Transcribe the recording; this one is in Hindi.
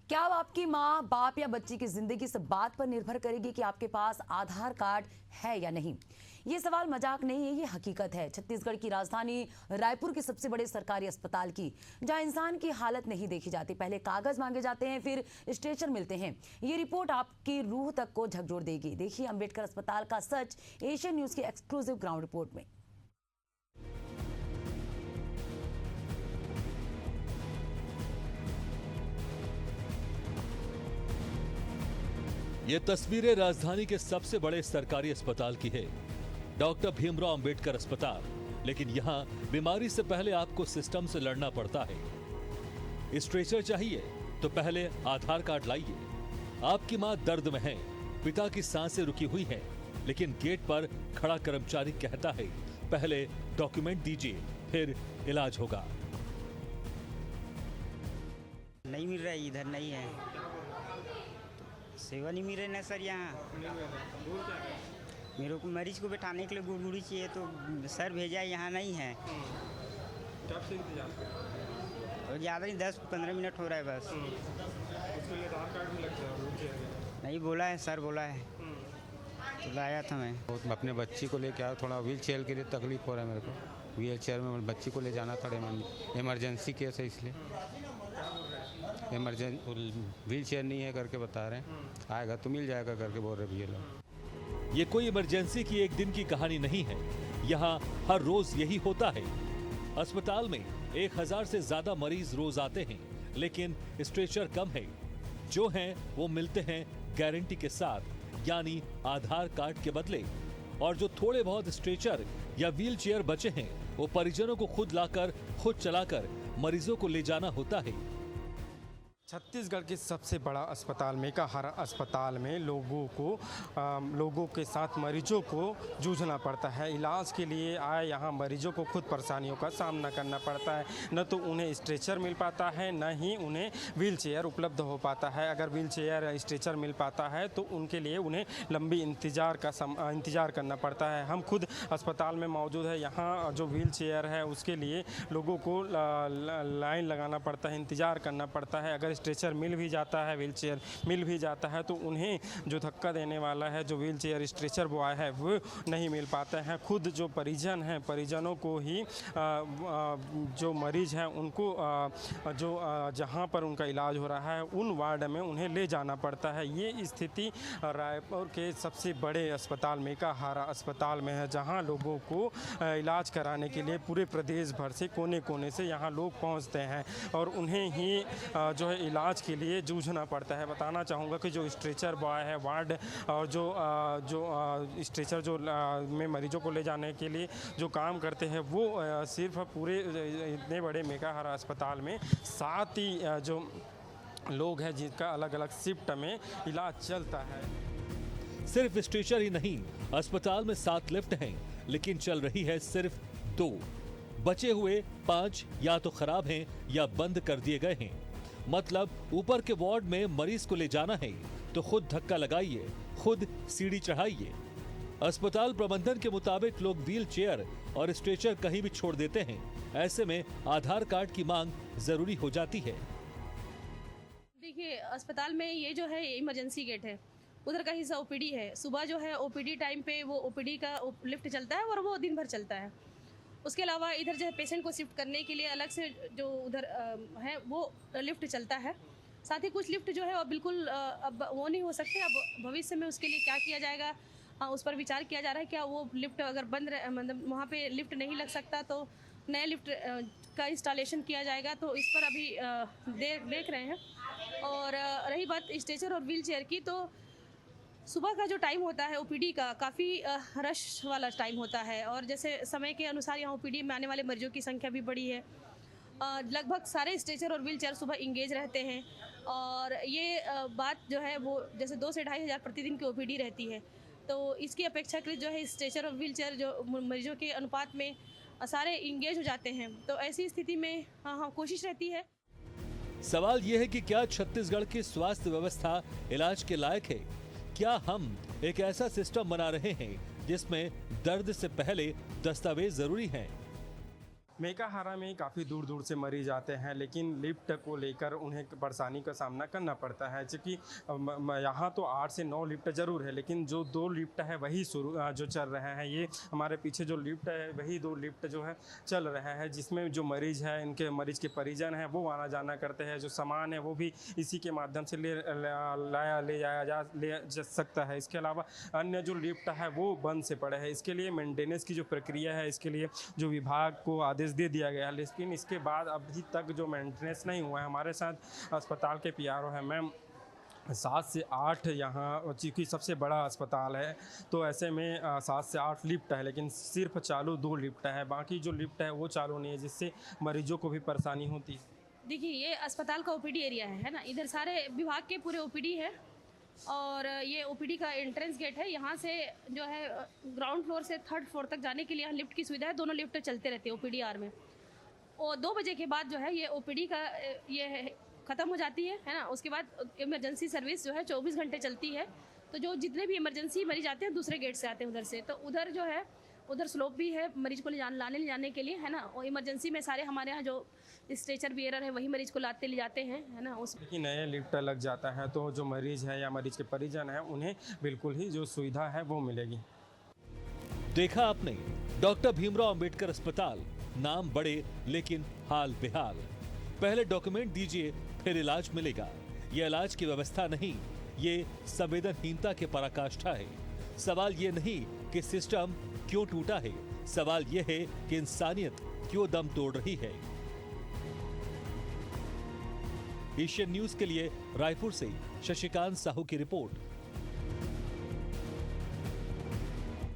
क्या अब आपकी माँ, बाप या बच्ची की जिंदगी इस बात पर निर्भर करेगी कि आपके पास आधार कार्ड है या नहीं? ये सवाल मजाक नहीं है, ये हकीकत है। छत्तीसगढ़ की राजधानी रायपुर के सबसे बड़े सरकारी अस्पताल की, जहां इंसान की हालत नहीं देखी जाती, पहले कागज मांगे जाते हैं, फिर स्ट्रेचर मिलते हैं। ये रिपोर्ट आपकी रूह तक को झकझोर देगी। देखिए अंबेडकर अस्पताल का सच एशियन न्यूज की एक्सक्लूसिव ग्राउंड रिपोर्ट में। ये तस्वीरें राजधानी के सबसे बड़े सरकारी अस्पताल की है, डॉक्टर भीमराव अंबेडकर अस्पताल। लेकिन यहाँ बीमारी से पहले आपको सिस्टम से लड़ना पड़ता है। स्ट्रेचर चाहिए तो पहले आधार कार्ड लाइए। आपकी माँ दर्द में है, पिता की सांसें रुकी हुई हैं, लेकिन गेट पर खड़ा कर्मचारी कहता है पहले डॉक्यूमेंट दीजिए, फिर इलाज होगा। नहीं मिल रहा है, इधर नहीं है, सेवा नहीं मिल रही ना सर। यहाँ मेरे को मरीज को बैठाने के लिए गुड़गुड़ी चाहिए, तो सर भेजा यहाँ नहीं है। कब से इंतजार कर रहे हैं? और ज़्यादा नहीं, 10-15 मिनट हो रहा है बस। उसके लिए आधार कार्ड भी लगता है, रुक जाएगा। नहीं बोला है सर, बोला है तो लाया था मैं। अपने बच्ची को लेके आया, थोड़ा व्हील चेयर के लिए तकलीफ हो रहा है मेरे को। व्हील चेयर में बच्ची को ले जाना था, इमरजेंसी केस है इसलिए। व्हील चेयर नहीं है करके बता रहे हैं, आएगा तो मिल जाएगा करके बोल रहे भैया लोग। ये कोई इमरजेंसी की एक दिन की कहानी नहीं है, यहाँ हर रोज यही होता है। अस्पताल में 1000 से ज्यादा मरीज रोज आते हैं, लेकिन स्ट्रेचर कम है। जो हैं वो मिलते हैं गारंटी के साथ, यानी आधार कार्ड के बदले। और जो थोड़े बहुत स्ट्रेचर या व्हील चेयर बचे हैं, वो परिजनों को खुद लाकर, खुद चलाकर मरीजों को ले जाना होता है। छत्तीसगढ़ के सबसे बड़ा अस्पताल मेकाहारा अस्पताल में लोगों के साथ मरीजों को जूझना पड़ता है। इलाज के लिए आए यहाँ मरीजों को खुद परेशानियों का सामना करना पड़ता है। न तो उन्हें स्ट्रेचर मिल पाता है, न ही उन्हें व्हील चेयर उपलब्ध हो पाता है। अगर व्हील चेयर या स्ट्रेचर मिल पाता है तो उनके लिए उन्हें लंबी इंतज़ार करना पड़ता है। हम खुद अस्पताल में मौजूद है। यहाँ जो व्हील चेयर है उसके लिए लोगों को लाइन लगाना पड़ता है, इंतज़ार करना पड़ता है। अगर स्ट्रेचर मिल भी जाता है, व्हील चेयर मिल भी जाता है, तो उन्हें जो धक्का देने वाला है, जो व्हील चेयर स्ट्रेचर बॉय है, वो नहीं मिल पाते हैं। खुद जो परिजन हैं, परिजनों को ही जो मरीज हैं उनको जो जहां पर उनका इलाज हो रहा है उन वार्ड में उन्हें ले जाना पड़ता है। ये स्थिति रायपुर के सबसे बड़े अस्पताल मेकाहारा अस्पताल में है, जहां लोगों को इलाज कराने के लिए पूरे प्रदेश भर से कोने कोने से यहाँ लोग पहुँचते हैं और उन्हें ही जो है इलाज के लिए जूझना पड़ता है। बताना चाहूँगा कि जो स्ट्रेचर बॉय है वार्ड और जो स्ट्रेचर जो में मरीजों को ले जाने के लिए जो काम करते हैं, वो सिर्फ पूरे इतने बड़े मेकाहारा अस्पताल में 7 ही जो लोग हैं जिनका अलग अलग शिफ्ट में इलाज चलता है। सिर्फ स्ट्रेचर ही नहीं, अस्पताल में 7 लिफ्ट हैं, लेकिन चल रही है सिर्फ 2। बचे हुए 5 या तो खराब हैं या बंद कर दिए गए हैं। मतलब ऊपर के वार्ड में मरीज को ले जाना है तो खुद धक्का लगाइए, खुद सीढ़ी चढ़ाइए। अस्पताल प्रबंधन के मुताबिक लोग व्हील चेयर और स्ट्रेचर कहीं भी छोड़ देते हैं। ऐसे में आधार कार्ड की मांग जरूरी हो जाती है। देखिए, अस्पताल में ये जो है इमरजेंसी गेट है, उधर का हिस्सा ओपीडी है। सुबह जो है ओपीडी टाइम पे वो ओपीडी का लिफ्ट चलता है और वो दिन भर चलता है। उसके अलावा इधर जो है पेशेंट को शिफ्ट करने के लिए अलग से जो उधर है वो लिफ्ट चलता है। साथ ही कुछ लिफ्ट जो है वो बिल्कुल अब वो नहीं हो सकते। अब भविष्य में उसके लिए क्या किया जाएगा, उस पर विचार किया जा रहा है। क्या वो लिफ्ट अगर बंद मतलब वहाँ पे लिफ्ट नहीं लग सकता तो नया लिफ्ट का इंस्टॉलेशन किया जाएगा, तो इस पर अभी देख रहे हैं। और रही बात स्ट्रेचर और व्हील चेयर की, तो सुबह का जो टाइम होता है ओपीडी का काफ़ी रश वाला टाइम होता है और जैसे समय के अनुसार यहाँ ओपीडी में आने वाले मरीजों की संख्या भी बढ़ी है। लगभग सारे स्ट्रेचर और व्हील चेयर सुबह इंगेज रहते हैं और ये बात जो है वो जैसे 2 से 2.5 हज़ार प्रतिदिन की ओपीडी रहती है, तो इसकी अपेक्षाकृत जो है स्ट्रेचर और व्हील चेयर जो मरीजों के अनुपात में सारे इंगेज हो जाते हैं। तो ऐसी स्थिति में हाँ कोशिश रहती है। सवाल यह है कि क्या छत्तीसगढ़ की स्वास्थ्य व्यवस्था इलाज के लायक है? क्या हम एक ऐसा सिस्टम बना रहे हैं जिसमें दर्द से पहले दस्तावेज जरूरी हैं? मेकाहारा में काफ़ी दूर दूर से मरीज आते हैं, लेकिन लिफ्ट को लेकर उन्हें परेशानी का सामना करना पड़ता है। क्योंकि यहाँ तो 8 से 9 लिफ्ट ज़रूर है, लेकिन जो 2 लिफ्ट है वही जो चल रहे हैं। ये हमारे पीछे जो लिफ्ट है वही 2 लिफ्ट जो है चल रहे हैं, जिसमें जो मरीज़ है, इनके मरीज़ के परिजन हैं, वो आना जाना करते हैं। जो सामान है वो भी इसी के माध्यम से ले जाया जा सकता है। इसके अलावा अन्य जो लिफ्ट है वो बंद से पड़े हैं। इसके लिए मेंटेनेंस की जो प्रक्रिया है, इसके लिए जो विभाग को आदेश दे दिया गया है, लेकिन इसके बाद अभी तक जो मेंटेनेंस नहीं हुआ है। हमारे साथ अस्पताल के पीआरओ है मैम। 7 से 8 यहाँ चूँकि सबसे बड़ा अस्पताल है, तो ऐसे में 7 से 8 लिफ्ट है, लेकिन सिर्फ चालू 2 लिफ्ट है, बाकी जो लिफ्ट है वो चालू नहीं है, जिससे मरीजों को भी परेशानी होती है। देखिए, ये अस्पताल का ओपीडी एरिया है ना, इधर सारे विभाग के पूरे ओपीडी है और ये ओपीडी का एंट्रेंस गेट है। यहाँ से जो है ग्राउंड फ्लोर से 3rd फ्लोर तक जाने के लिए यहाँ लिफ्ट की सुविधा है। दोनों लिफ्ट चलते रहते हैं ओपीडी आर में, और 2 बजे के बाद जो है ये ओपीडी का ये ख़त्म हो जाती है ना। उसके बाद इमरजेंसी सर्विस जो है 24 घंटे चलती है। तो जो जितने भी इमरजेंसी मरीज आते हैं दूसरे गेट से आते हैं उधर से, तो उधर जो है उधर स्लोप भी है मरीज को ले जाने के लिए, है ना। और इमरजेंसी में सारे हमारे यहाँ जो स्ट्रेचर बियरर है वही मरीज को ले जाते हैं, है ना। उस लेकिन नए लिफ्ट लग जाता है तो जो मरीज है या मरीज के परिजन हैं उन्हें बिल्कुल ही जो सुविधा है वो मिलेगी। देखा आपने, डॉक्टर भीमराव अंबेडकर अस्पताल, नाम बड़े लेकिन हाल बेहाल। पहले डॉक्यूमेंट दीजिए फिर इलाज मिलेगा। ये इलाज की व्यवस्था नहीं, ये संवेदनहीनता के पराकाष्ठा है। सवाल ये नहीं कि सिस्टम क्यों टूटा है, सवाल ये है कि इंसानियत क्यों दम तोड़ रही है। एशियन न्यूज के लिए रायपुर से शशिकांत साहू की रिपोर्ट।